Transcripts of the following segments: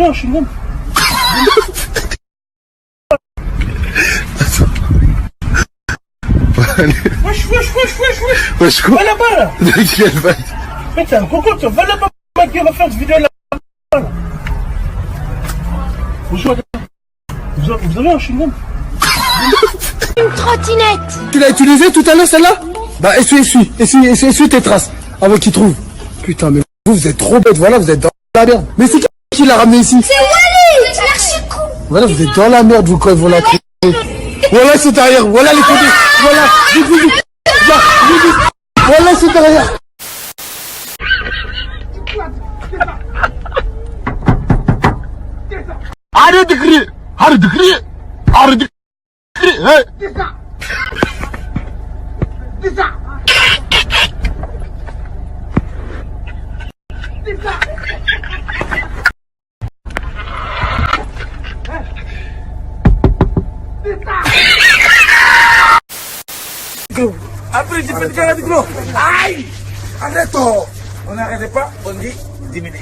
avez un chewing-gum? Wesh, quoi? Va là-bas là! Quelle vague? Mais t'es un concours, toi, va là-bas, mec, on va faire cette vidéo là-bas. Vous avez un chewing-gum? Une trottinette. Tu l'as utilisé tout à l'heure celle-là? Bah essuie tes traces avant qu'il trouve. Putain mais vous êtes trop bête, voilà vous êtes dans la merde. Mais c'est qui l'a ramené ici? C'est Wally. C'est l'archi con. Voilà vous êtes dans la merde vous quand ils vont la trouver. Voilà c'est derrière, voilà les côtés. Voilà, vite. Voilà c'est derrière. Arrête de crier. Arrête de crier. Arrête de crier. Hey. Après, j'ai fait de garde de gros. Aïe! Arrête-toi! On n'arrête pas, on dit 10 minutes.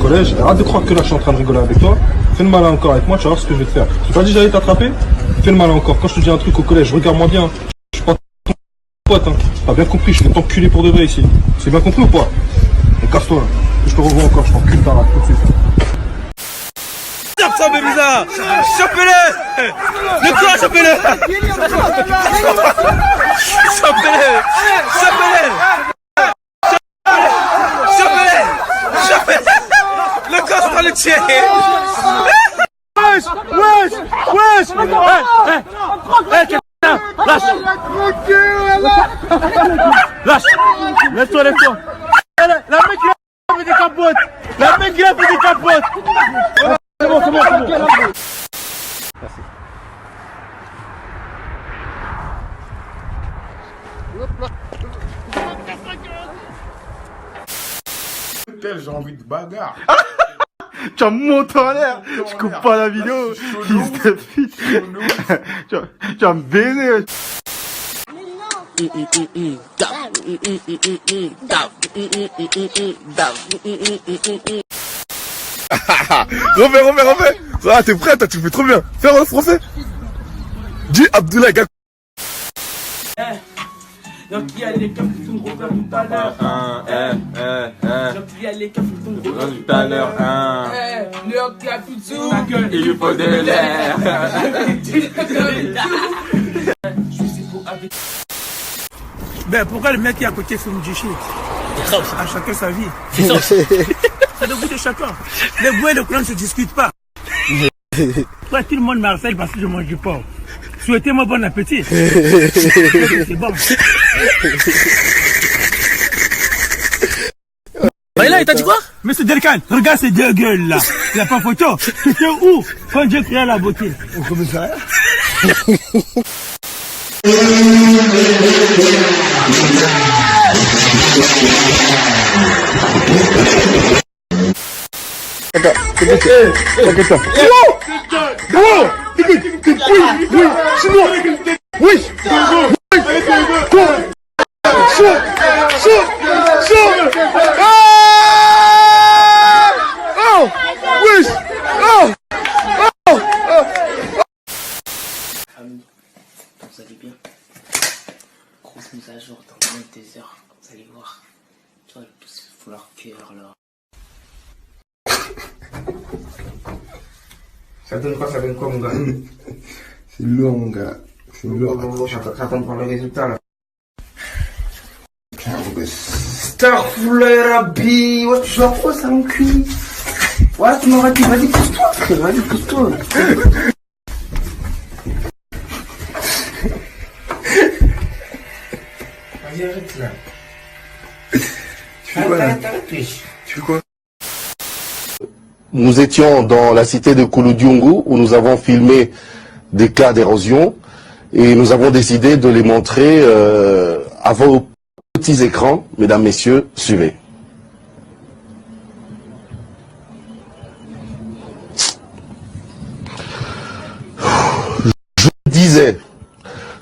Collège, arrête de croire que là je suis en train de rigoler avec toi. Fais le malin encore avec moi, tu vas voir ce que je vais te faire. Tu t'as dit j'allais t'attraper? Fais le malin encore. Quand je te dis un truc au collège, regarde-moi bien. Je suis pas ton pote, hein. T'as bien compris, je vais t'enculer pour de vrai ici. C'est bien compris ou pas? Et casse-toi là. Je te revois encore, je t'encule ta race tout de suite. Ça fait bizarre. Chopez-le. Le quoi, chopez-le. Chopez-le. Le corps c'est en train de le tuer. Lâche! Laisse-toi! La mec il a fait des capotes! C'est bon. J'ai envie de bagarre. Tu as monté en l'air. Je coupe pas la vidéo. Fils de pute. Tu vas me baiser. Refais. Ah, t'es prêt, toi, tu fais trop bien. Fais un français. Dis Abdoulaye Gak. Donc il y a les câbles qui sont Robert tout à l'heure. Donc il y a les câbles qui sont Robert Tout à l'heure, le qui a plus de sous. il lui faut de l'air. Ben pourquoi le mec qui est à côté fume du shit? À chacun sa vie. C'est le goût de chacun. Les goûts et le clan ne se discutent pas. Toi, tout le monde m'harcèle parce que je mange du porc. Souhaitez-moi bon appétit. C'est bon. Bah là, il t'a dit quoi? Monsieur Delcan, regarde ces deux gueules là. Il n'y a pas photo. C'était où quand Dieu créa la beauté? Au commissariat. Vous allez bien? Grosse mise à jour dans moins de 2 heures, vous allez voir. Tu vois, ils tous font leur cœur là. Ça donne quoi mon gars? C'est lourd, mon gars. C'est lourd. J'attends de voir le résultat là. Starfouler Rabbi, ouais, tu joues à quoi ça mon cul? Ouais, tu m'aurais dit, vas-y pousse-toi frère, vas-y pousse-toi. Vas-y arrête là. Tu fais quoi là? Arrête. Tu fais quoi? Nous étions dans la cité de Kouloudiungu où nous avons filmé des cas d'érosion et nous avons décidé de les montrer à vos petits écrans. Mesdames, messieurs, suivez. Je disais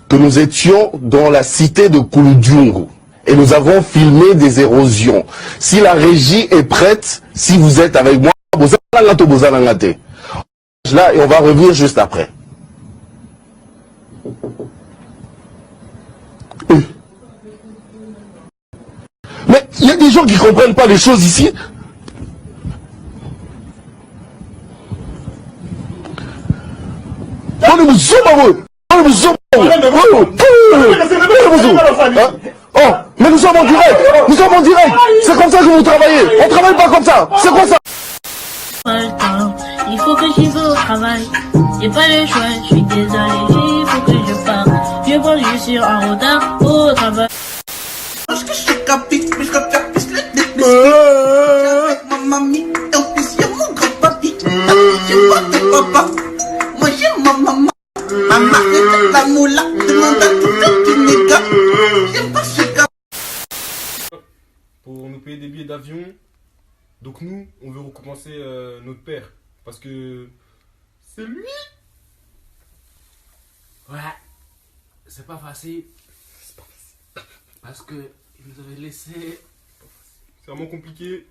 que nous étions dans la cité de Kouloudiungu et nous avons filmé des érosions. Si la régie est prête, si vous êtes avec moi, là, et on va revenir juste après. Mais il y a des gens qui ne comprennent pas les choses ici. Oh, mais nous sommes en direct. Nous sommes en direct. C'est comme ça que vous travaillez. On ne travaille pas comme ça. C'est quoi ça? Il faut que j'y vais au travail. J'ai pas le choix, je suis désolé. Il faut que je parte. Je pense que je suis en retard au travail. Parce que je suis capite, mais je dois faire plus le avec ma mamie, et en plus il y a mon grand-papy. J'aime pas ton papa, moi j'aime ma maman. Maman, c'est la moula, demande à tout le petit néga. J'aime pas ce gars. Pour nous payer des billets d'avion. Donc nous, on veut récompenser notre père. Parce que c'est lui. Ouais, c'est pas facile. Parce que il nous avait laissé. C'est vraiment compliqué.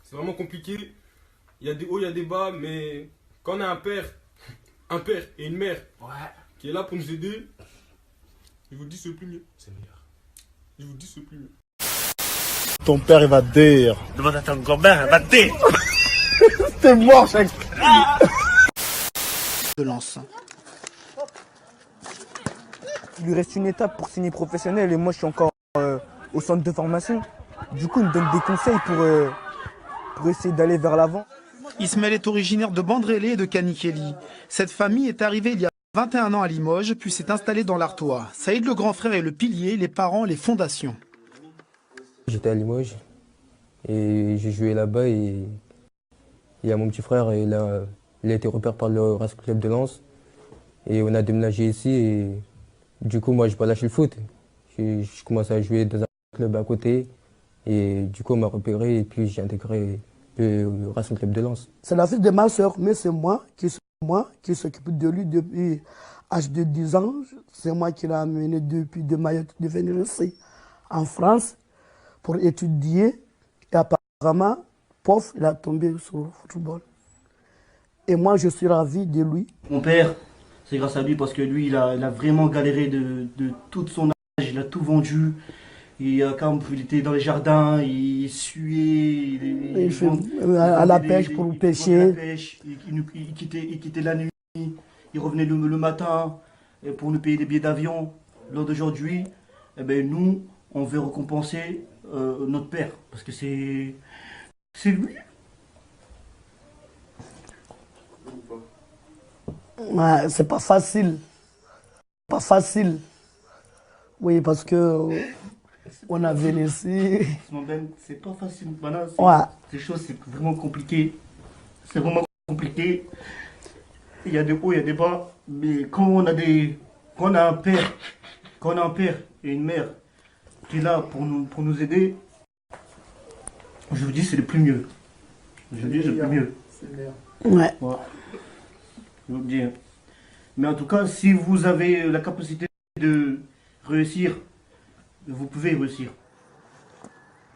C'est vraiment compliqué. Il y a des hauts, il y a des bas, mais quand on a un père et une mère qui est là pour nous aider, je vous dis c'est plus mieux. C'est meilleur. Je vous dis c'est plus mieux. Ton père, il va dire. Demande à ton grand-père, il va te dire. T'es mort, chaque. De Lens. Il lui reste une étape pour signer professionnel et moi je suis encore au centre de formation. Du coup, il me donne des conseils pour essayer d'aller vers l'avant. Ismaël est originaire de Bandrélé et de Caniqueli. Cette famille est arrivée il y a 21 ans à Limoges, puis s'est installée dans l'Artois. Saïd, le grand frère, est le pilier, les parents, les fondations. J'étais à Limoges et j'ai joué là-bas et il y a mon petit frère, il a été repéré par le Racing Club de Lens et on a déménagé ici et du coup moi j'ai pas lâché le foot. Je commençais à jouer dans un club à côté et du coup on m'a repéré et puis j'ai intégré le Racing Club de Lens. C'est la fille de ma soeur, mais c'est moi qui s'occupe de lui depuis l'âge de 10 ans. C'est moi qui l'ai amené depuis de Mayotte de venir ici en France pour étudier et apparemment, pof, il a tombé sur le football. Et moi, je suis ravi de lui. Mon père, c'est grâce à lui parce que lui, il a vraiment galéré de toute son âge, il a tout vendu. Quand il était dans les jardins, il suait, il fait à la pêche pour pêcher. Il quittait la nuit, il revenait le matin pour nous payer des billets d'avion. Lors d'aujourd'hui, eh ben, nous, on veut récompenser notre père, parce que c'est lui. Ouais, c'est pas facile. Pas facile. Oui, parce que on a venu ici. C'est pas facile. Ces choses, c'est vraiment compliqué. C'est vraiment compliqué. Il y a des hauts, il y a des bas. Mais quand on a un père et une mère qui est là pour nous aider, je vous dis c'est le plus mieux. Je vous dis c'est le plus mieux. Ouais. Je vous le dis. Mais en tout cas, si vous avez la capacité de réussir, vous pouvez réussir.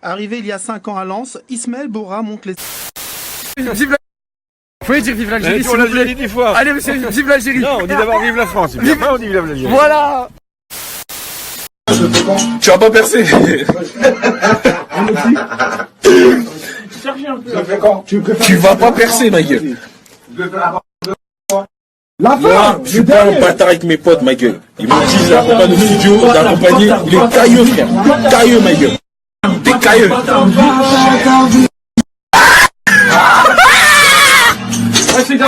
Arrivé il y a 5 ans à Lens, Ismaël Bora monte les... Vive la... Faut dire vive l'Algérie, on l'a déjà dit 10 fois. Allez monsieur, vive l'Algérie. Non, on dit d'abord vive la France. Et puis après, on dit vive l'Algérie. Voilà. Tu vas pas percer. Tu vas pas percer, ma gueule. Moi, je suis pas un bâtard avec mes potes, ma gueule. Ils m'ont dit, j'ai accompagné au studio, d'accompagner. Il est cailleux, frère. Cailleux, ma gueule. T'es cailleux. C'est la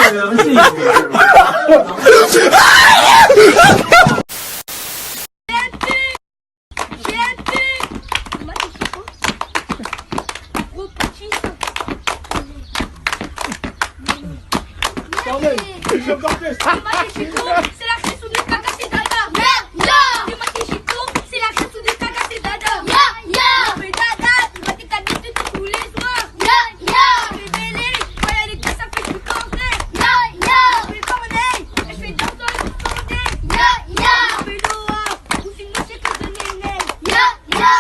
chasse ou des cagas, c'est dada. Ya, ya. Du matin j'y cours, c'est la chasse ou des cagas, c'est dada. Ya, ya. Mais dada, il va t'établir tous les soirs. Ya, ya. Je fais bêler, quand y'a les gars, ça fait du cancer. Ya, ya. Je fais corner, je fais danser dans le sondé. Ya, ya. Je fais Noah, ou sinon c'est que de néné. Ya, ya.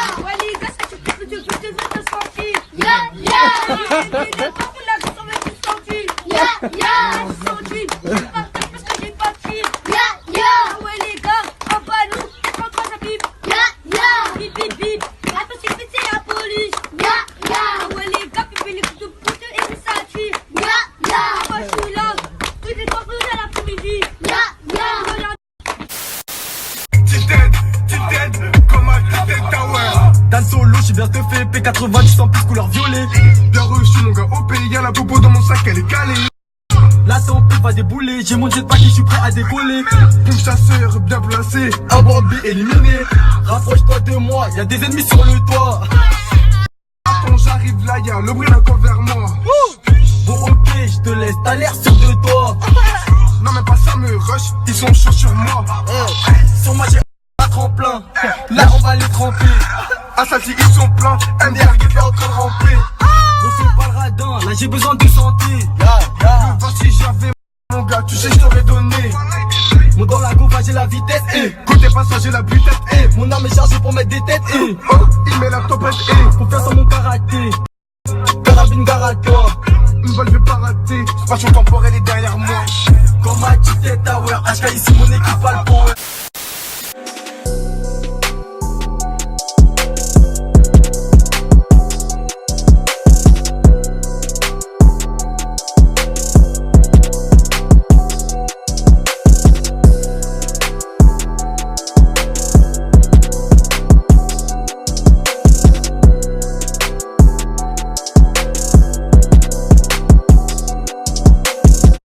fait 90 en plus couleur violet. Bien reçu mon gars au pays, y'a la bobo dans mon sac, elle est calée. La tempête va débouler, j'ai mon jetpack et je suis prêt à décoller. Une chasseur bien placé, un Bambi éliminé. Rapproche-toi de moi, y'a des ennemis sur le toit. Attends, j'arrive là, y'a le bruit d'un corps vers moi. Bon ok, je te laisse, t'as l'air sûr de toi. Non mais pas ça me rush, ils sont chauds sur moi. Sur moi j'ai un tremplin, là on va les tremper. Assassin ils sont pleins, MDR qui est en train de ramper. Ne fais pas le radin, là j'ai besoin de santé. Le vent si j'avais mon gars, tu sais je t'aurais donné. Mon dans la gouva j'ai la vitesse, côté passager la butette, mon arme est chargée pour mettre des têtes, oh, il met la tempête, confiance en mon karaté. Carabine garatoire, une balle je vais pas rater, spatio temporel est derrière moi. Comme à Tower, HK ici mon équipe a le power.